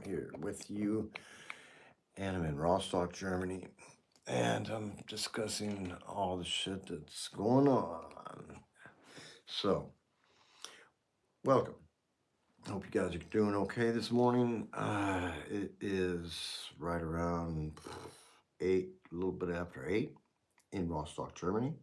here with you, and I'm in Rostock, Germany, and I'm discussing all the shit that's going on. So, welcome. Hope you guys are doing okay this morning. It is right around 8, a little bit after 8 in Rostock, Germany.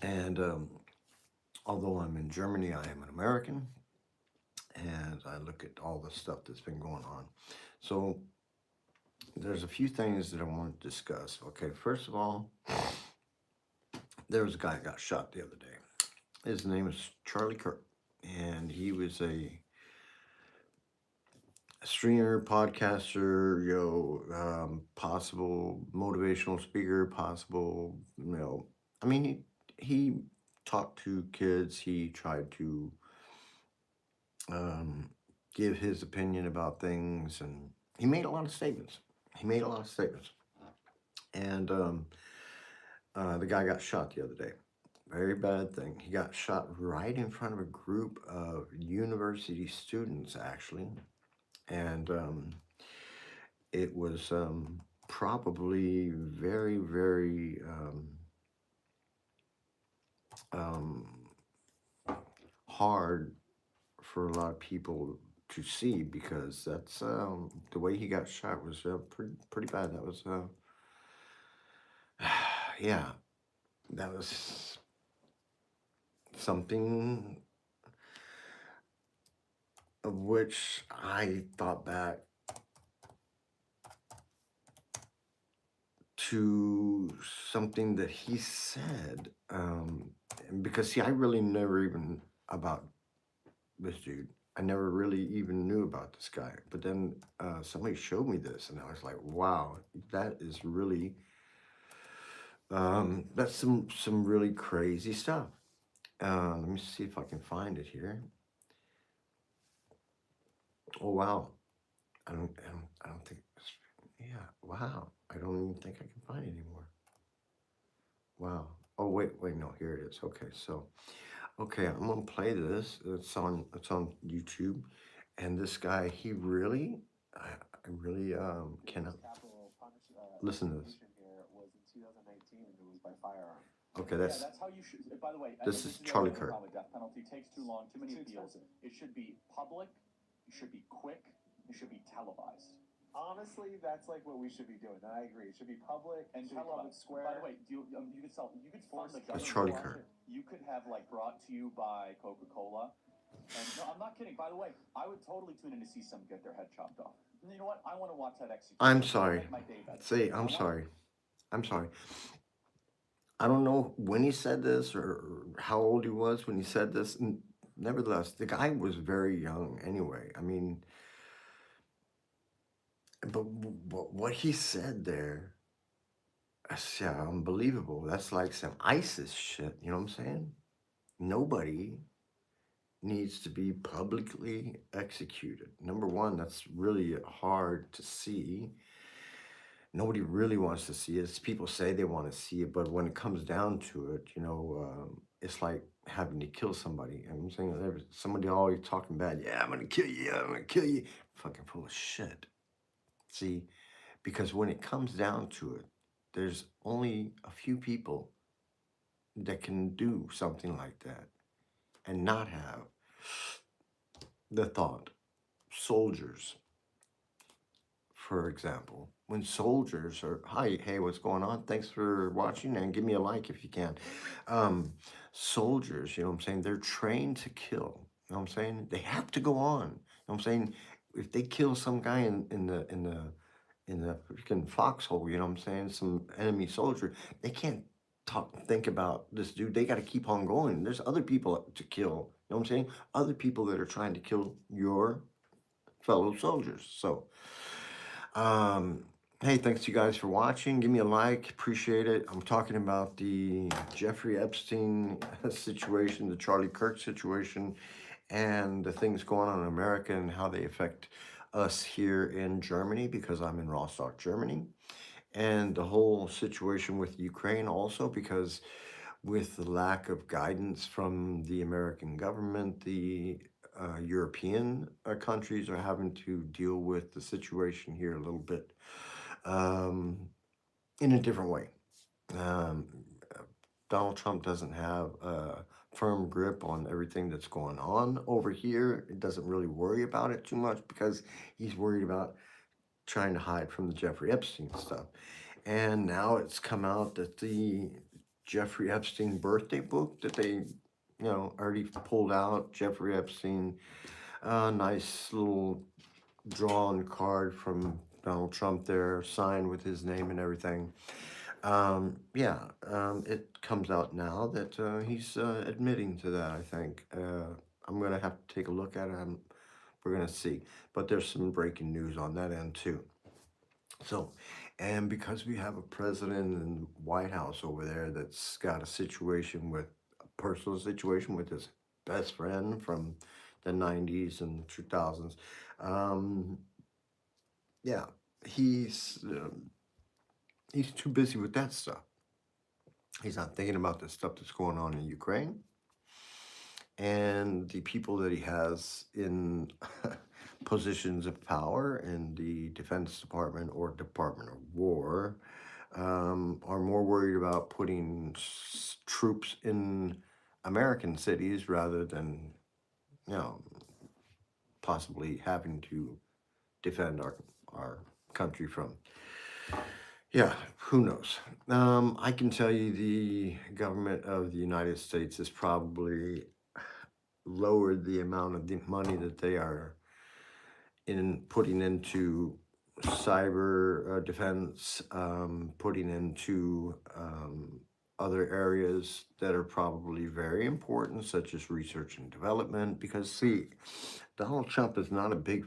And although I'm in Germany, I am an American, and I look at all the stuff that's been going on. So, there's a few things that I want to discuss. Okay, first of all, there was a guy that got shot the other day. His name is Charlie Kirk, and he was a streamer, podcaster, possible motivational speaker, possible, I mean, he talked to kids. He tried to um, give his opinion about things, and he made a lot of statements. And the guy got shot the other day. Very bad thing. He got shot right in front of a group of university students, actually. And it was probably very, very um, hard for a lot of people to see, because that's the way he got shot was pretty bad. That was, yeah, that was something of which I thought back to something that he said, because see, I really never even about this dude. I never really even knew about this guy. But then somebody showed me this, and I was like, wow, that is really that's some really crazy stuff. Let me see if I can find it here. Oh wow, I don't think. Yeah, wow. I don't even think I can find it anymore. Wow. Oh wait, no, here it is. Okay, so okay, I'm gonna play this. It's on YouTube, and this guy, he really, I really cannot listen to this. Okay, that's That's how you should. By the way, this this is is the other Charlie thing Kirk. about death penalty. It takes too long, too many appeals. It should be public. It should be quick. It should be televised. Honestly, that's like what we should be doing. I agree. It should be public and televised. Square. By the way, you could sell. You could fund the That's government. Charlie Kirk. You could have like brought to you by Coca-Cola. And no, I'm not kidding. By the way, I would totally tune in to see someone get their head chopped off. And you know what? I want to watch that execution. I'm It's gonna sorry. make my day better. Say, I'm sorry. I'm sorry. I don't know when he said this or how old he was when he said this. Nevertheless, the guy was very young anyway. I mean, but what he said there, that's yeah, unbelievable. That's like some ISIS shit. You know what I'm saying? Nobody needs to be publicly executed. Number one, that's really hard to see. Nobody really wants to see it. People say they want to see it, but when it comes down to it, it's like having to kill somebody. And I'm saying there's somebody always talking bad. Yeah, I'm gonna kill you. I'm gonna kill you. Fucking full of shit. See, because when it comes down to it, there's only a few people that can do something like that and not have the thought. Soldiers, for example, when soldiers are, hi, hey, what's going on? Thanks for watching, and give me a like if you can. Um, Soldiers, you know what I'm saying? They're trained to kill. You know what I'm saying? They have to go on. You know what I'm saying? If they kill some guy in the freaking foxhole, you know what I'm saying? Some enemy soldier, they can't think about this dude. They got to keep on going. There's other people to kill. You know what I'm saying? Other people that are trying to kill your fellow soldiers. So, um, hey, thanks to you guys for watching. Give me a like, appreciate it. I'm talking about the Jeffrey Epstein situation, the Charlie Kirk situation, and the things going on in America and how they affect us here in Germany, because I'm in Rostock, Germany, and the whole situation with Ukraine also, because with the lack of guidance from the American government, the European countries are having to deal with the situation here a little bit um, in a different way. Um, Donald Trump doesn't have a firm grip on everything that's going on over here. It doesn't really worry about it too much because he's worried about trying to hide from the Jeffrey Epstein stuff. And now it's come out that the Jeffrey Epstein birthday book that they, already pulled out. Jeffrey Epstein, a nice little drawn card from Donald Trump there, signed with his name and everything. It comes out now that he's admitting to that, I think. I'm going to have to take a look at it. We're going to see. But there's some breaking news on that end, too. So, and because we have a president in the White House over there that's got a personal situation with his best friend from the 90s and 2000s, um, yeah, he's he's too busy with that stuff. He's not thinking about the stuff that's going on in Ukraine and the people that he has in positions of power in the Defense Department or Department of War are more worried about putting troops in American cities rather than, you know, possibly having to defend our country from. Yeah, who knows? I can tell you the government of the United States has probably lowered the amount of the money that they are putting into cyber defense, putting into other areas that are probably very important, such as research and development. Because, see, Donald Trump is not a big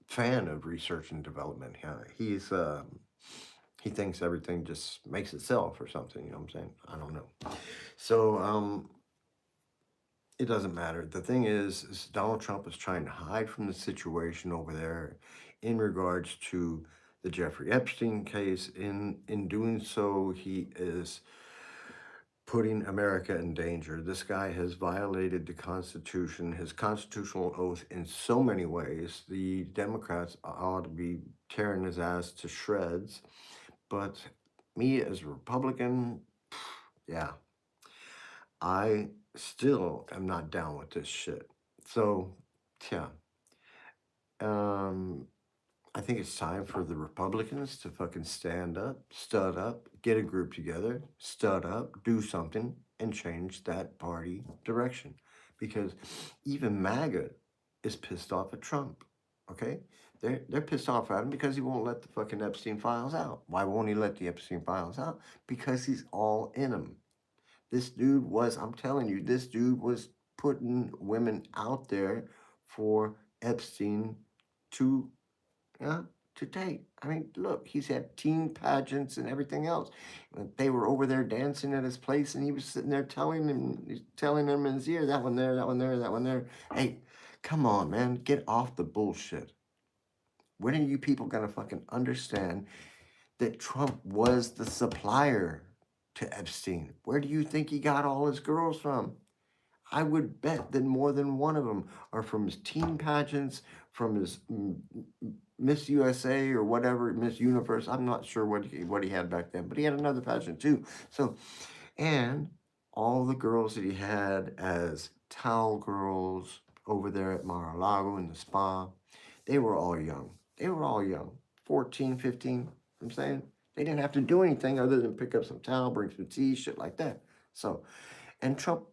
fan of research and development. He thinks everything just makes itself or something. You know what I'm saying? I don't know. So, it doesn't matter. The thing is Donald Trump is trying to hide from the situation over there in regards to the Jeffrey Epstein case. In doing so, he is putting America in danger. This guy has violated the Constitution, his constitutional oath in so many ways. The Democrats ought to be tearing his ass to shreds. But me as a Republican, yeah, I still am not down with this shit. So, yeah, um, I think it's time for the Republicans to fucking stand up, stud up, get a group together, stud up, do something, and change that party direction. Because even MAGA is pissed off at Trump. Okay? They're pissed off at him because he won't let the fucking Epstein files out. Why won't he let the Epstein files out? Because he's all in them. I'm telling you, this dude was putting women out there for Epstein to to date. I mean, look, he's had teen pageants and everything else. They were over there dancing at his place, and he was sitting there telling them in his ear, that one there, that one there, that one there. Hey, come on, man, get off the bullshit. When are you people gonna fucking understand that Trump was the supplier to Epstein? Where do you think he got all his girls from? I would bet that more than one of them are from his teen pageants, from his Miss USA or whatever, Miss Universe. I'm not sure what he had back then, but he had another pageant too. So, and all the girls that he had as towel girls over there at Mar-a-Lago in the spa, they were all young. They were all young, 14, 15. I'm saying they didn't have to do anything other than pick up some towel, bring some tea, shit like that. So, and Trump,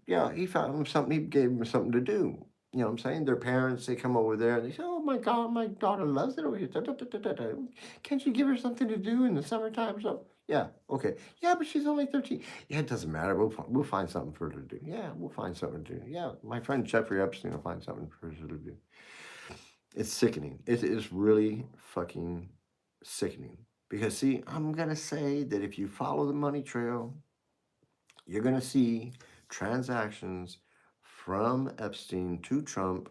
yeah, he found them something. He gave them something to do. You know what I'm saying? Their parents, they come over there and they say, "Oh my God, my daughter loves it over here. Da, da, da, da, da, da. Can't you give her something to do in the summertime?" So, yeah, okay. Yeah, but she's only 13. Yeah, it doesn't matter. We'll find something for her to do. Yeah, we'll find something to do. Yeah, my friend Jeffrey Epstein will find something for her to do. It's sickening. It is really fucking sickening. Because, see, I'm going to say that if you follow the money trail, you're going to see transactions from Epstein to Trump.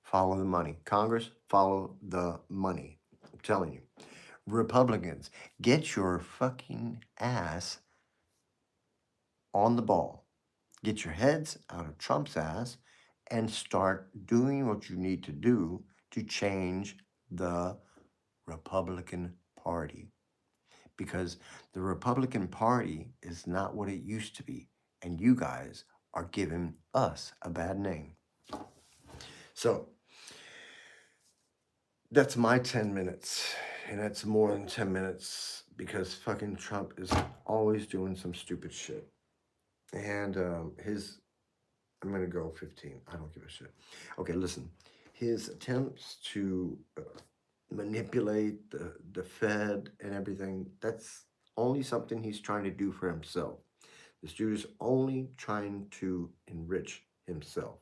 Follow the money. Congress, follow the money. I'm telling you. Republicans, get your fucking ass on the ball. Get your heads out of Trump's ass and start doing what you need to do to change the Republican Party. Because the Republican Party is not what it used to be. And you guys are giving us a bad name. So that's my 10 minutes. And that's more than 10 minutes because fucking Trump is always doing some stupid shit. And I'm going to go 15. I don't give a shit. Okay, listen. His attempts to manipulate the Fed and everything, that's only something he's trying to do for himself. This dude is only trying to enrich himself.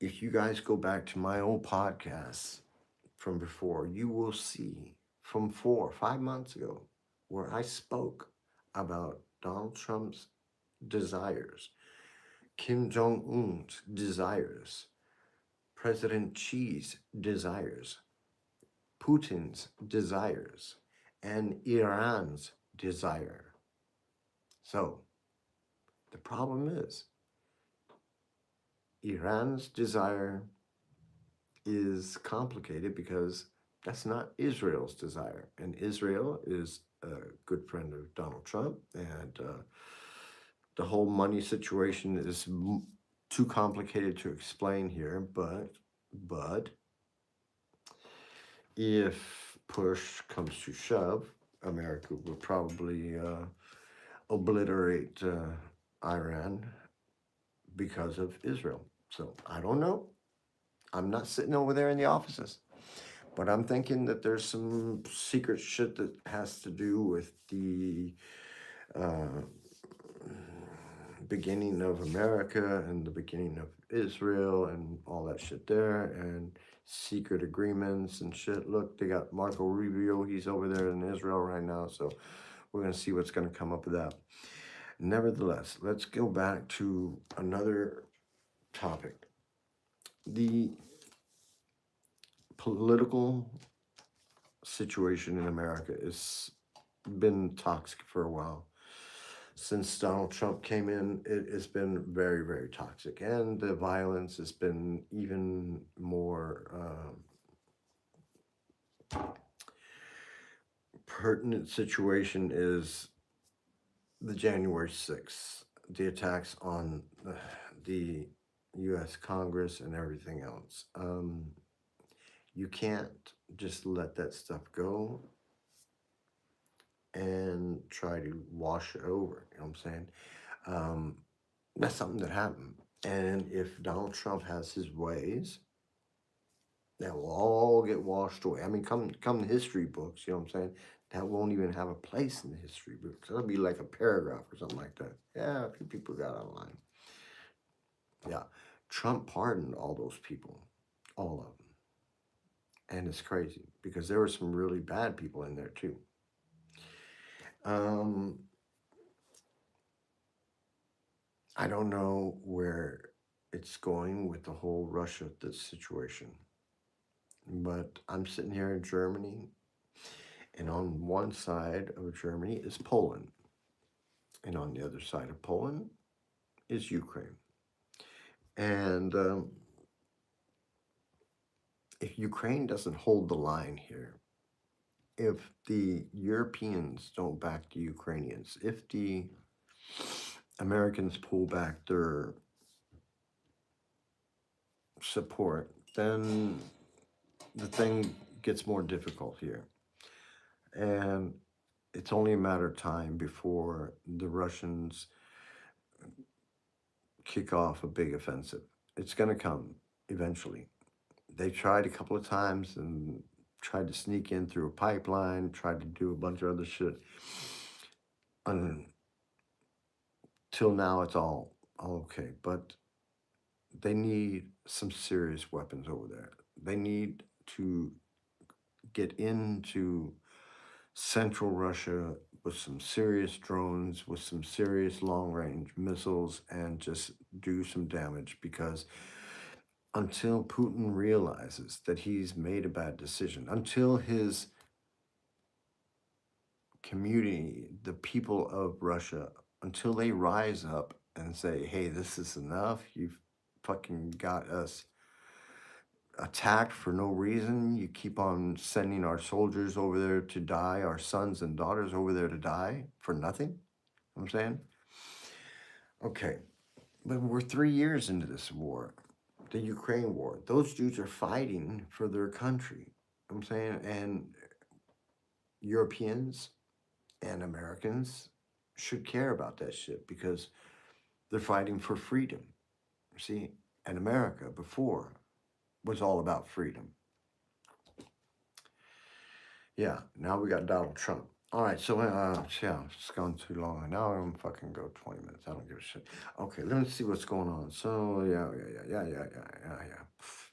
If you guys go back to my old podcasts from before, you will see from 4 or 5 months ago where I spoke about Donald Trump's desires, Kim Jong-un's desires, President Xi's desires, Putin's desires, and Iran's desire. So, the problem is, Iran's desire is complicated because that's not Israel's desire. And Israel is a good friend of Donald Trump, and the whole money situation is too complicated to explain here, but if push comes to shove, America will probably obliterate Iran because of Israel. So I don't know. I'm not sitting over there in the offices, but I'm thinking that there's some secret shit that has to do with the uh, beginning of America and the beginning of Israel and all that shit there, and secret agreements and shit. Look, they got Marco Rubio. He's over there in Israel right now, so we're going to see what's going to come up with that. Nevertheless, let's go back to another topic. The political situation in America has been toxic for a while. Since Donald Trump came in, it has been very, very toxic. And the violence has been even more pertinent situation is the January 6th, the attacks on the U.S. Congress and everything else. You can't just let that stuff go and try to wash it over. You know what I'm saying? That's something that happened. And if Donald Trump has his ways, that will all get washed away. I mean, come the history books, you know what I'm saying? That won't even have a place in the history books. That'll be like a paragraph or something like that. Yeah, a few people got online. Yeah, Trump pardoned all those people, all of them. And it's crazy because there were some really bad people in there too. I don't know where it's going with the whole Russia situation, but I'm sitting here in Germany, and on one side of Germany is Poland, and on the other side of Poland is Ukraine. And if Ukraine doesn't hold the line here, if the Europeans don't back the Ukrainians, if the Americans pull back their support, then the thing gets more difficult here. And it's only a matter of time before the Russians kick off a big offensive. It's going to come eventually. They tried a couple of times and tried to sneak in through a pipeline, tried to do a bunch of other shit. Until now, it's all okay. But they need some serious weapons over there. They need to get into central Russia with some serious drones, with some serious long-range missiles, and just do some damage, because until Putin realizes that he's made a bad decision, until his community, the people of Russia, until they rise up and say, hey, this is enough. You've fucking got us attacked for no reason. You keep on sending our soldiers over there to die, our sons and daughters over there to die for nothing. You know what I'm saying? Okay, but we're 3 years into this war, the Ukraine war. Those dudes are fighting for their country. You know what I'm saying, and Europeans and Americans should care about that shit because they're fighting for freedom. See, and America before was all about freedom. Yeah, now we got Donald Trump. All right, so yeah, it's gone too long. Now I'm fucking go 20 minutes. I don't give a shit. Okay, let me see what's going on. So yeah.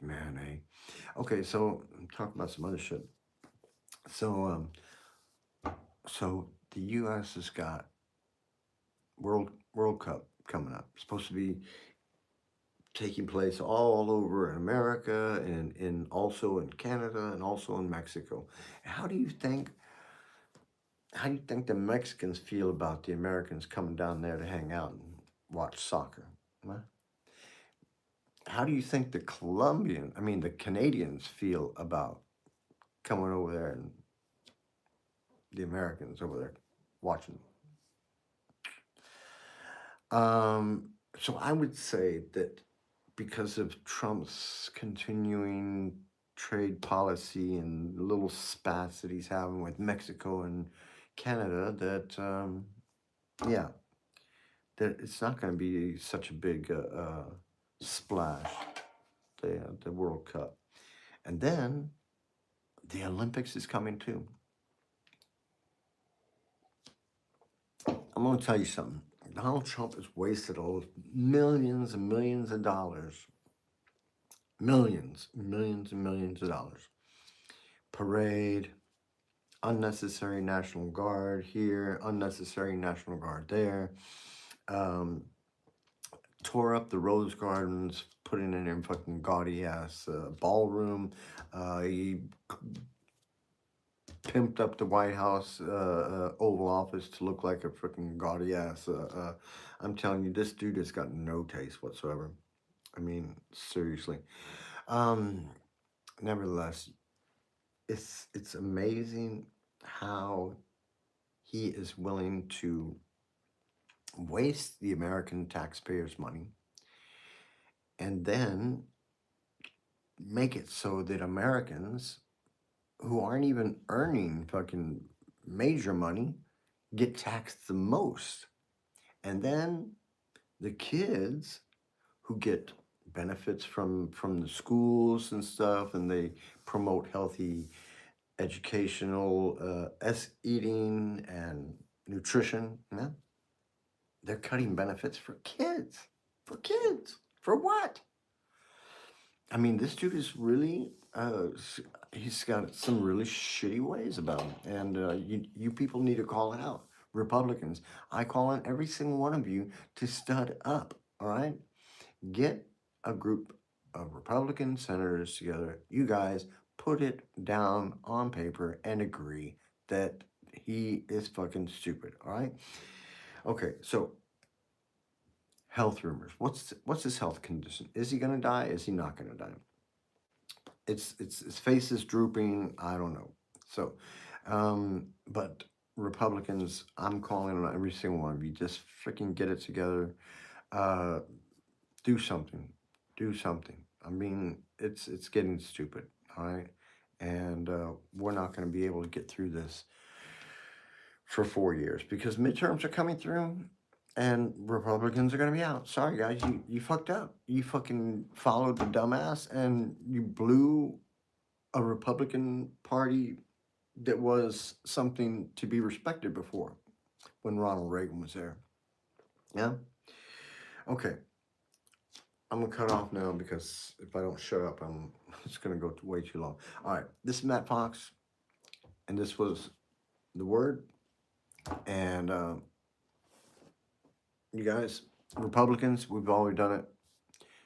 Man, eh? Okay, so I'm talking about some other shit. So so the U.S. has got World Cup coming up. It's supposed to be taking place all over in America and in also in Canada and also in Mexico. How do you think the Mexicans feel about the Americans coming down there to hang out and watch soccer? Huh? How do you think the Canadians feel about coming over there and the Americans over there watching? So I would say that because of Trump's continuing trade policy and the little spats that he's having with Mexico and Canada, that yeah, that it's not going to be such a big splash, the World Cup. And then the Olympics is coming too. I'm going to tell you something. Donald Trump has wasted millions and millions of dollars. Millions and millions of dollars. Parade, unnecessary National Guard here, unnecessary National Guard there. Tore up the Rose Gardens, putting it in fucking gaudy ass ballroom. He pimped up the White House Oval Office to look like a freaking gaudy ass. I'm telling you, this dude has got no taste whatsoever. I mean, seriously. Nevertheless, it's amazing how he is willing to waste the American taxpayers' money and then make it so that Americans who aren't even earning fucking major money get taxed the most. And then the kids who get benefits from the schools and stuff, and they promote healthy educational eating and nutrition, they're cutting benefits for kids. For kids. For what? I mean, this dude is really, he's got some really shitty ways about him. And you people need to call it out. Republicans, I call on every single one of you to stud up, all right? Get a group of Republican senators together. You guys put it down on paper and agree that he is fucking stupid, all right? Okay, so health rumors. What's his health condition? Is he gonna die? Is he not gonna die? It's his face is drooping. I don't know. So, but Republicans, I'm calling on every single one of you. Just freaking get it together. Do something. Do something. I mean, it's getting stupid. All right, and we're not going to be able to get through this for 4 years because midterms are coming through. And Republicans are going to be out. Sorry, guys, you fucked up. You fucking followed the dumbass and you blew a Republican Party that was something to be respected before when Ronald Reagan was there. Yeah? Okay. I'm going to cut off now because if I don't shut up, it's going to go way too long. All right. This is Matt Fox, and this was The Word. And you guys, Republicans, we've always done it.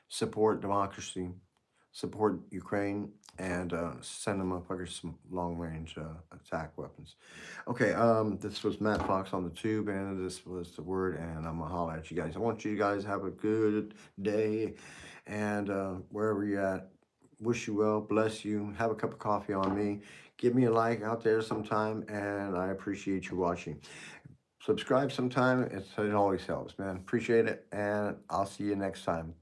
Support democracy. support Ukraine and send them motherfuckers some long range attack weapons. Okay, this was Matt Fox on the tube, and this was the word, and I'm gonna holler at you guys. I want you guys to have a good day, and wherever you're at, wish you well, bless you, have a cup of coffee on me, give me a like out there sometime, and I appreciate you watching. Subscribe sometime, it always helps, man. Appreciate it, and I'll see you next time.